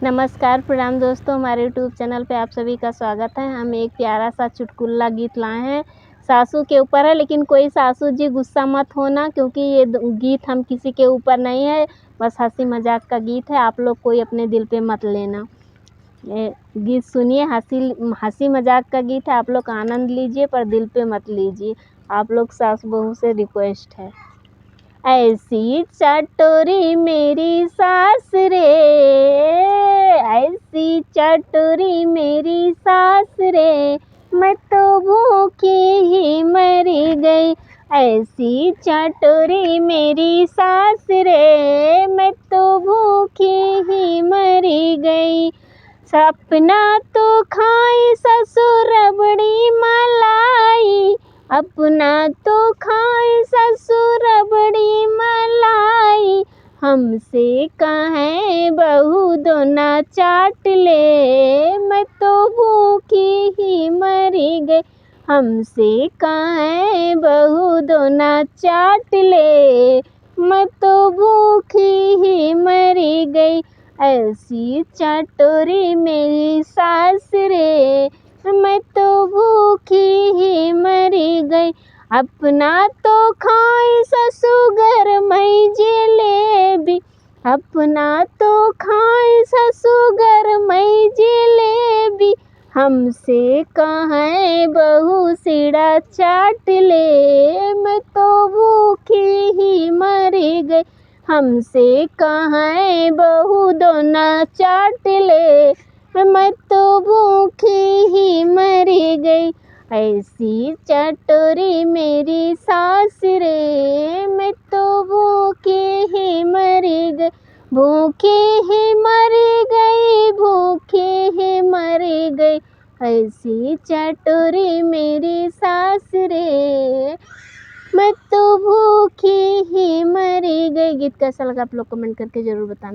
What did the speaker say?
नमस्कार, प्रणाम दोस्तों, हमारे यूट्यूब चैनल पे आप सभी का स्वागत है। हम एक प्यारा सा चुटकुला गीत लाए हैं। सासू के ऊपर है, लेकिन कोई सासू जी गुस्सा मत होना, क्योंकि ये गीत हम किसी के ऊपर नहीं है, बस हंसी मजाक का गीत है। आप लोग कोई अपने दिल पे मत लेना। ये गीत सुनिए, हंसी मजाक का गीत है। आप लोग आनंद लीजिए, पर दिल पे मत लीजिए। आप लोग सास बहू से रिक्वेस्ट है। ऐसी चटोरी मेरी सास रे, ऐसी चटोरी मेरी सास रे, मैं तो भूखी ही मरी गई। ऐसी चटोरी मेरी सास रे, मैं तो भूखी ही मरी गई। सपना तो खाए ससुर रबड़ी मलाई, अपना तो खाए ससुर रबड़ी मलाई। हमसे कहें बहू दोना चाट ले, मैं तो भूखी ही मरी गई। हमसे कहें बहू दोना चाट ले, मैं तो भूखी ही मरी गई। ऐसी चटोरी मेरी सास रे, मैं तो भूखी ही मरी गई। अपना तो खाए ससुर मई जलेबी, अपना तो खाए ससुर मई जलेबी। हमसे कहें बहू सीढ़ा चाट ले, मैं तो भूखी ही मरी गई। हमसे कहें बहू दोना चाट ले, मैं तो भूखी ही मरी गई। ऐसी चटोरी मेरी सास रे, मैं तो भूखी ही मरी गई। भूखी ही मरी गई, भूखी ही मरी गई। ऐसी चटोरी मेरी सास रे, मैं तो भूखी ही मरी गई। गीत कैसा लगा आप लोग कमेंट करके ज़रूर बताना।